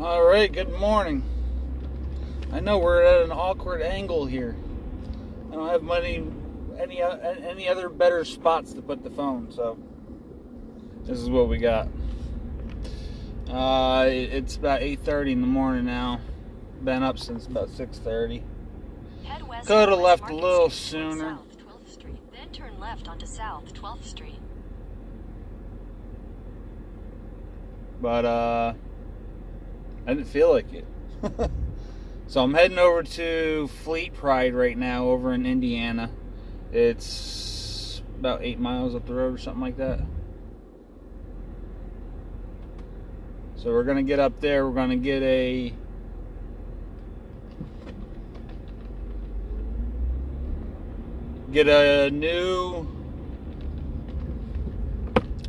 All right, good morning. I know we're at an awkward angle here. I don't have any other better spots to put the phone, so this is what we got. It's about 8:30 in the morning now. Been up since about 6:30. Could have left a little sooner. South 12th Street, then turn left onto South 12th Street. But I didn't feel like it. So I'm heading over to Fleet Pride right now over in Indiana. It's about 8 miles up the road or something like that. So we're gonna get up there. We're gonna get a new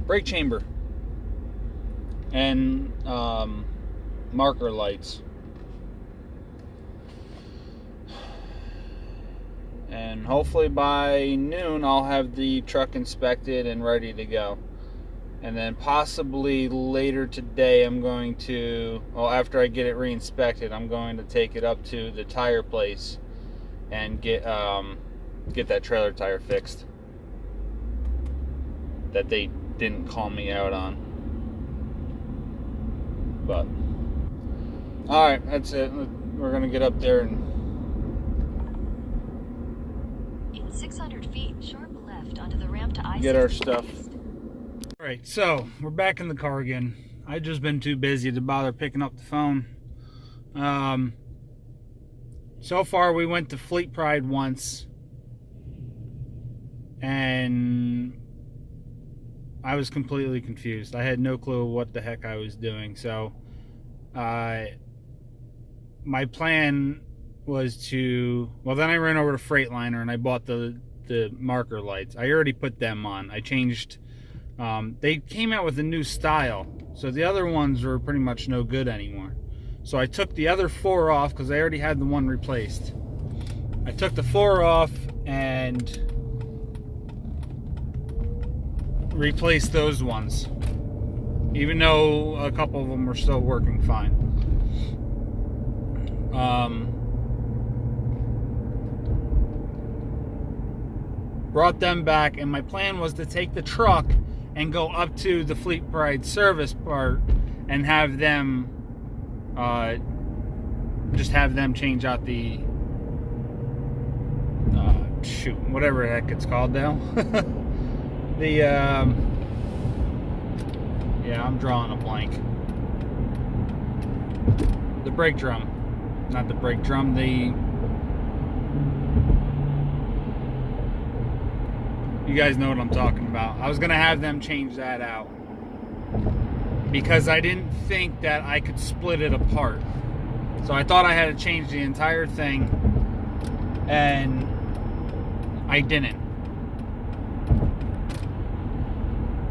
brake chamber and marker lights, and hopefully by noon I'll have the truck inspected and ready to go. And then possibly later today I'm going to, well, after I get it re-inspected, I'm going to take it up to the tire place and get that trailer tire fixed that they didn't call me out on. But alright, that's it. We're gonna get up there and In 600 feet, sharp left onto the ramp to I-60 get our stuff. East. Alright, so we're back in the car again. I've just been too busy to bother picking up the phone. So far we went to Fleet Pride once, and I was completely confused. I had no clue what the heck I was doing. So my plan was to, well, then I ran over to Freightliner and I bought the marker lights. I already put them on. I changed, they came out with a new style, so the other ones were pretty much no good anymore. So I took the other 4 off because I already had the one replaced. I took the 4 off and replaced those ones, even though a couple of them were still working fine. Brought them back, and my plan was to take the truck and go up to the Fleet Pride service part and have them just have them change out the whatever the heck it's called now. Yeah, I'm drawing a blank. The brake drum. Not the brake drum, you guys know what I'm talking about. I was gonna have them change that out because I didn't think that I could split it apart. So I thought I had to change the entire thing, and I didn't.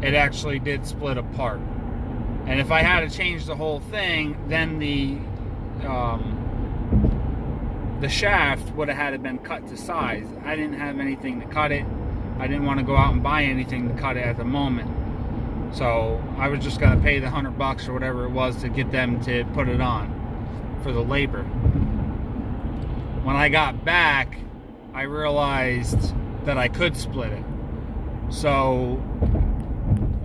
It actually did split apart. And if I had to change the whole thing, then the shaft would have had to been cut to size. I didn't have anything to cut it. I didn't want to go out and buy anything to cut it at the moment. So I was just going to pay the $100 or whatever it was to get them to put it on for the labor. When I got back, I realized that I could split it. So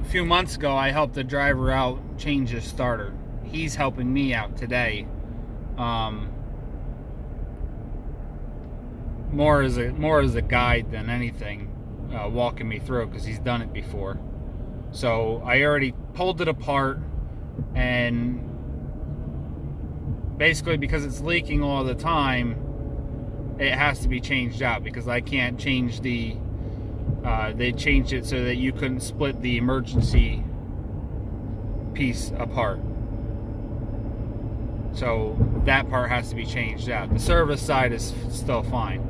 a few months ago, I helped the driver out change his starter. He's helping me out today. More as a guide than anything, walking me through, because he's done it before. So I already pulled it apart, and basically because it's leaking all the time, it has to be changed out, because I can't change the they changed it so that you couldn't split the emergency piece apart. So that part has to be changed out. The service side is still fine.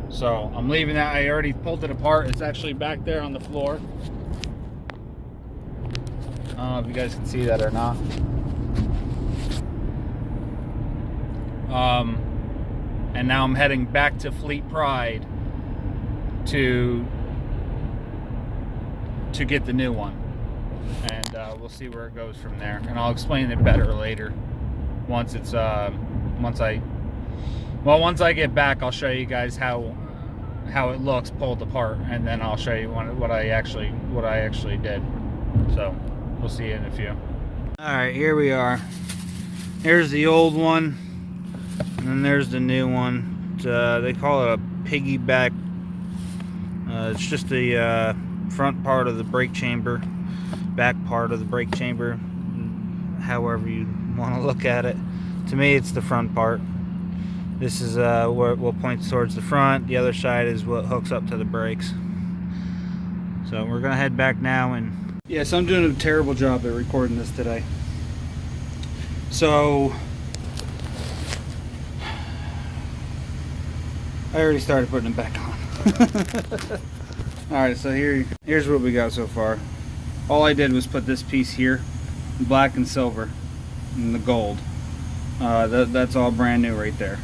So I'm leaving that. I already pulled it apart. It's actually back there on the floor. I don't know if you guys can see that or not. And now I'm heading back to Fleet Pride to get the new one. and we'll see where it goes from there. And I'll explain it better later once it's once I get back. I'll show you guys how it looks pulled apart, and then I'll show you what I actually did. So we'll see you in a few. All right, here we are. Here's the old one, and then there's the new one. They call it a piggyback. It's just the front part of the brake chamber, back part of the brake chamber, however you want to look at it. To me, it's the front part. This is what points towards the front. The other side is what hooks up to the brakes. So we're gonna head back now. And yeah, so I'm doing a terrible job at recording this today. So I already started putting it back on. Alright, so here's what we got so far. All I did was put this piece here, black and silver, and the gold. That's all brand new right there.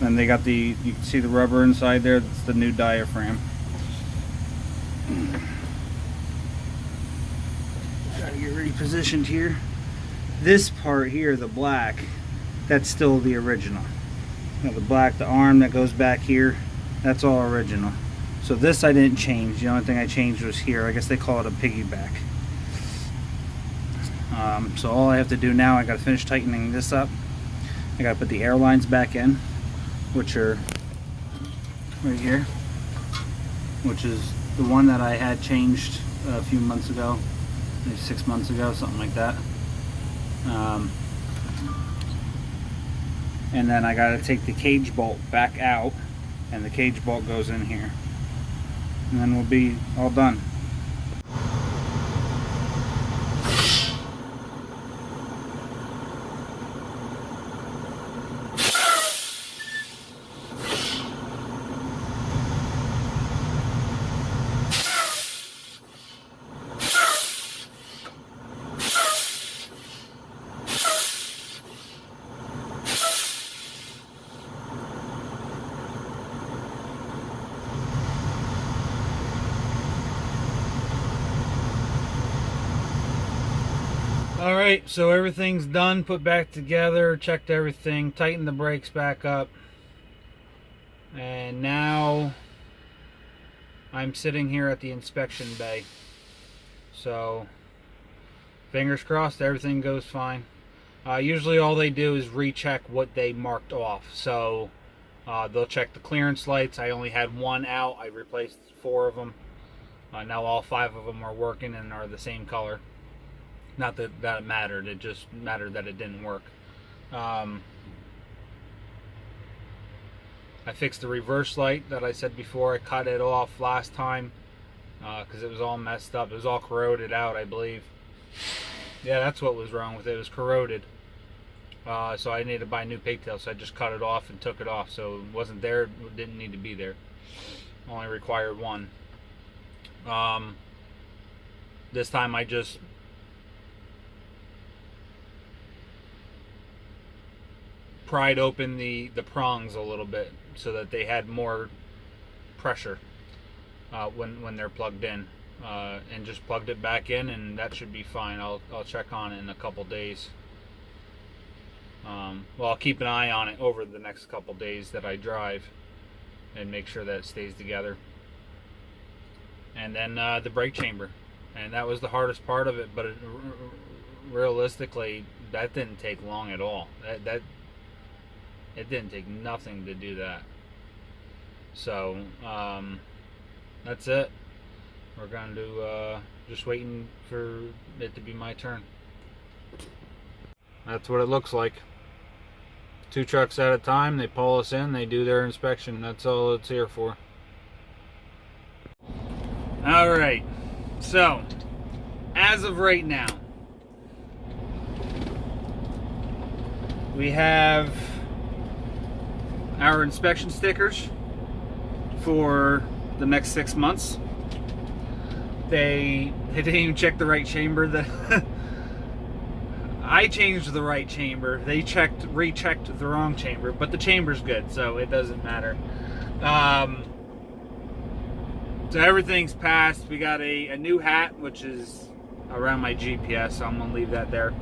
And they got you can see the rubber inside there. That's the new diaphragm. Gotta get repositioned here. This part here, the black, that's still the original. You know, the black, the arm that goes back here, that's all original. So this I didn't change. The only thing I changed was here. I guess they call it a piggyback. So all I have to do now, I gotta finish tightening this up. I gotta put the air lines back in, which are right here, which is the one that I had changed a few months ago, maybe 6 months ago, something like that. And then I gotta take the cage bolt back out, and the cage bolt goes in here. And then we'll be all done. Alright, so everything's done, put back together, checked everything, tightened the brakes back up, and now I'm sitting here at the inspection bay. So fingers crossed everything goes fine. Usually all they do is recheck what they marked off. So they'll check the clearance lights. I only had one out. I replaced 4 of them. Now all 5 of them are working and are the same color. Not that that mattered, it just mattered that it didn't work. I fixed the reverse light that I said before. I cut it off last time because it was all messed up. It was all corroded out, I believe. Yeah, that's what was wrong with it. It was corroded. So I needed to buy new pigtails, so I just cut it off and took it off. So it wasn't there, it didn't need to be there. Only required one. This time I just pried open the prongs a little bit so that they had more pressure when they're plugged in, and just plugged it back in, and that should be fine. I'll check on it in a couple days. Well, I'll keep an eye on it over the next couple days that I drive and make sure that it stays together. And then the brake chamber, and that was the hardest part of it, but realistically that didn't take long at all. It didn't take nothing to do that. So that's it. We're going to just waiting for it to be my turn. That's what it looks like. 2 trucks at a time. They pull us in, they do their inspection. That's all it's here for. Alright, so as of right now, we have our inspection stickers for the next 6 months. They didn't even check the right chamber. I changed the right chamber. They rechecked the wrong chamber, but the chamber's good, so it doesn't matter. So everything's passed. We got a new hat, which is around my GPS, so I'm gonna leave that there.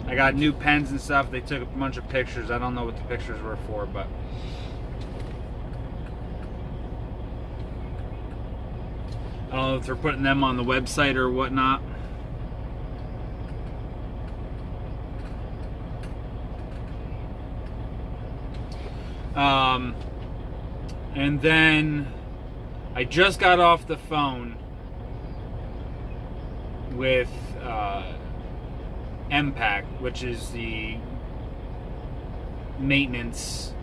I got new pens and stuff. They took a bunch of pictures. I don't know what the pictures were for, but I don't know if they're putting them on the website or whatnot. And then I just got off the phone with MPAC, which is the maintenance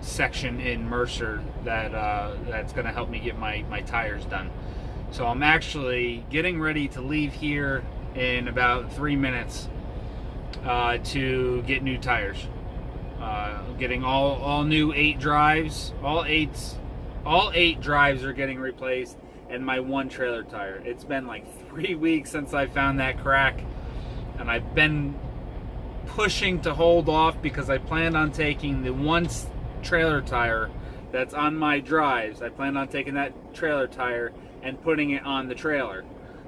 section in Mercer that's going to help me get my tires done. So I'm actually getting ready to leave here in about 3 minutes to get new tires. Getting all new 8 drives. All eight drives are getting replaced, and my one trailer tire. It's been like 3 weeks since I found that crack, and I've been pushing to hold off because I planned on taking the one trailer tire that's on my drives. I planned on taking that trailer tire and putting it on the trailer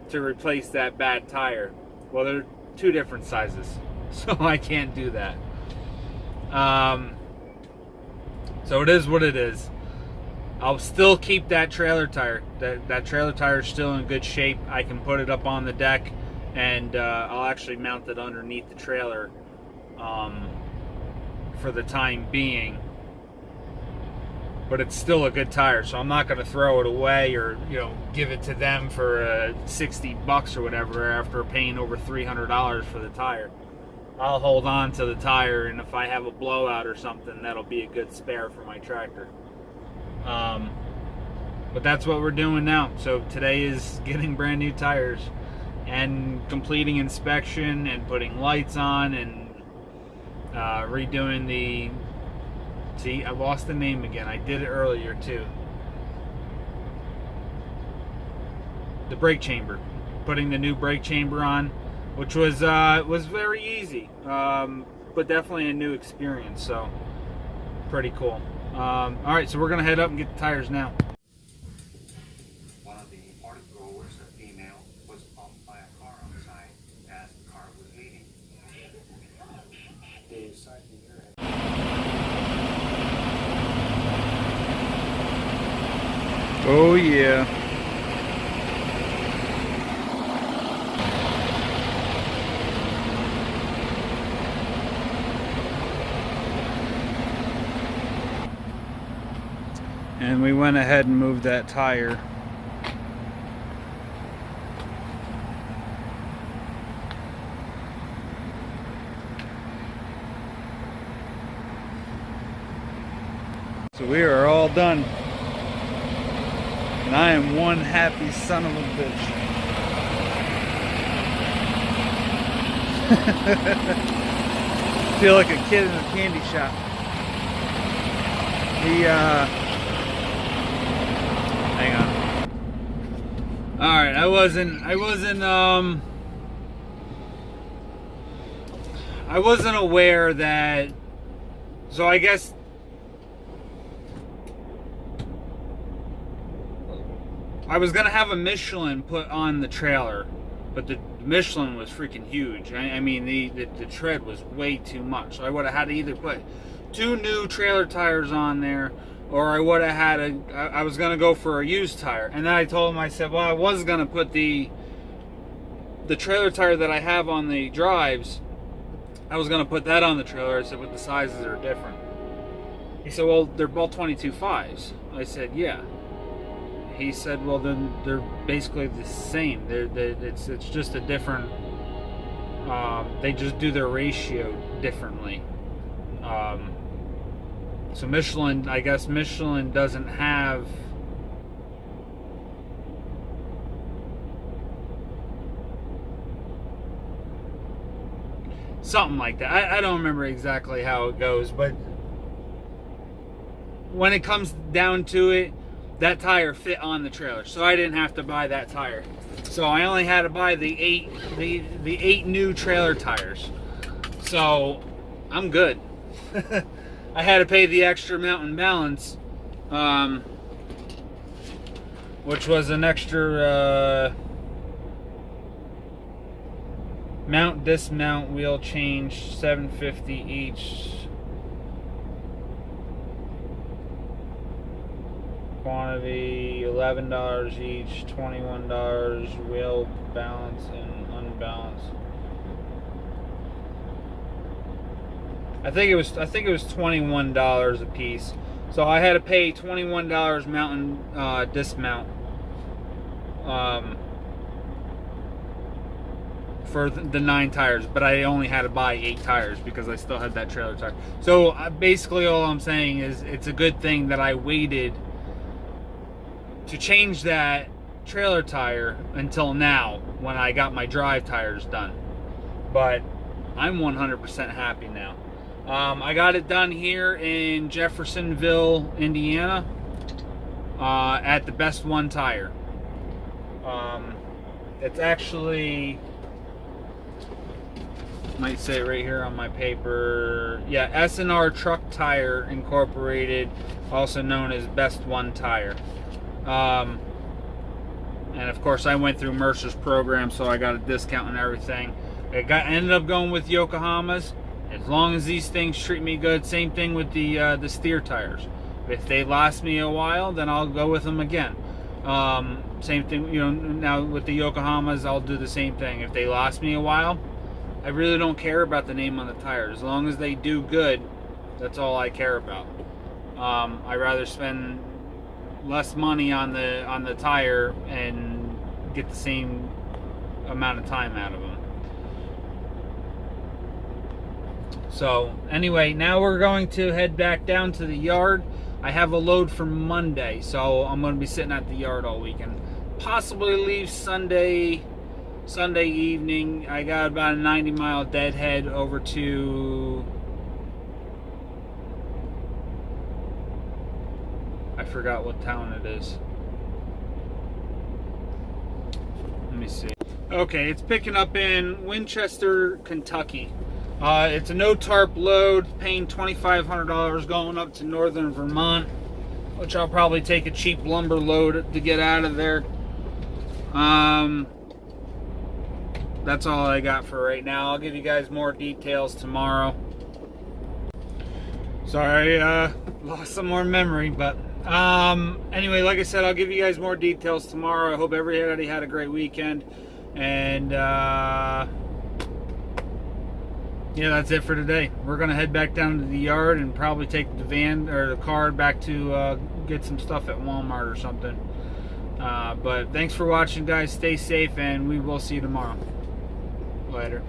to replace that bad tire. Well, they're 2 different sizes, so I can't do that. So it is what it is. I'll still keep that trailer tire. That trailer tire is still in good shape. I can put it up on the deck, and I'll actually mount it underneath the trailer for the time being. But it's still a good tire, so I'm not going to throw it away or give it to them for $60 or whatever after paying over $300 for the tire. I'll hold on to the tire, and if I have a blowout or something, that'll be a good spare for my tractor. But that's what we're doing now. So today is getting brand new tires and completing inspection and putting lights on and redoing the... See, I lost the name again. I did it earlier too. The brake chamber. Putting the new brake chamber on, which was very easy, but definitely a new experience. So pretty cool. All right, so we're gonna head up and get the tires now. One of the party goers, a female, was bumped by a car on the side as the car was leaving. The side mirror. Oh yeah. And we went ahead and moved that tire. So we are all done. And I am one happy son of a bitch. Feel like a kid in a candy shop. Hang on. Alright, I wasn't aware that, so I guess I was gonna have a Michelin put on the trailer, but the Michelin was freaking huge. I mean, the tread was way too much. So I would have had to either put 2 new trailer tires on there, or I would have had I was gonna go for a used tire. And then I told him, I said, well, I was gonna put the trailer tire that I have on the drives, I was gonna put that on the trailer. I said, but the sizes are different. He said, well, they're both 22.5s. I said, yeah. He said, well, then they're basically the same. It's just a different, they just do their ratio differently. So Michelin, I guess Michelin doesn't have something like that. I don't remember exactly how it goes, but when it comes down to it, that tire fit on the trailer, so I didn't have to buy that tire. So I only had to buy the eight new trailer tires. So I'm good. I had to pay the extra mountain balance, which was an extra Mount, dismount, wheel change, $7.50 each. Quantity, $11 each, $21, wheel balance and unbalance. I think it was $21 a piece. So I had to pay $21 mount and dismount for the 9 tires, but I only had to buy 8 tires because I still had that trailer tire. So basically all I'm saying is it's a good thing that I waited to change that trailer tire until now when I got my drive tires done. But I'm 100% happy now. I got it done here in Jeffersonville, Indiana, at the Best One Tire. It's actually, might say it right here on my paper. Yeah, S&R Truck Tire Incorporated, also known as Best One Tire. And of course I went through Mercer's program, so I got a discount and everything. Ended up going with Yokohama's. As long as these things treat me good. Same thing with the steer tires. If they last me a while, then I'll go with them again. Same thing, you know, now with the Yokohamas, I'll do the same thing. If they last me a while, I really don't care about the name on the tire. As long as they do good, that's all I care about. I'd rather spend less money on the tire and get the same amount of time out of them. So anyway, now we're going to head back down to the yard. I have a load for Monday, so I'm going to be sitting at the yard all weekend. Possibly leave Sunday evening. I got about a 90-mile deadhead over to, I forgot what town it is. Let me see. Okay, it's picking up in Winchester, Kentucky. It's a no tarp load, paying $2,500 going up to northern Vermont, which I'll probably take a cheap lumber load to get out of there. That's all I got for right now. I'll give you guys more details tomorrow. Sorry, lost some more memory, but anyway, like I said, I'll give you guys more details tomorrow. I hope everybody had a great weekend, and yeah, that's it for today. We're gonna head back down to the yard and probably take the van or the car back to get some stuff at Walmart or something. But thanks for watching, guys. Stay safe, and we will see you tomorrow. Later.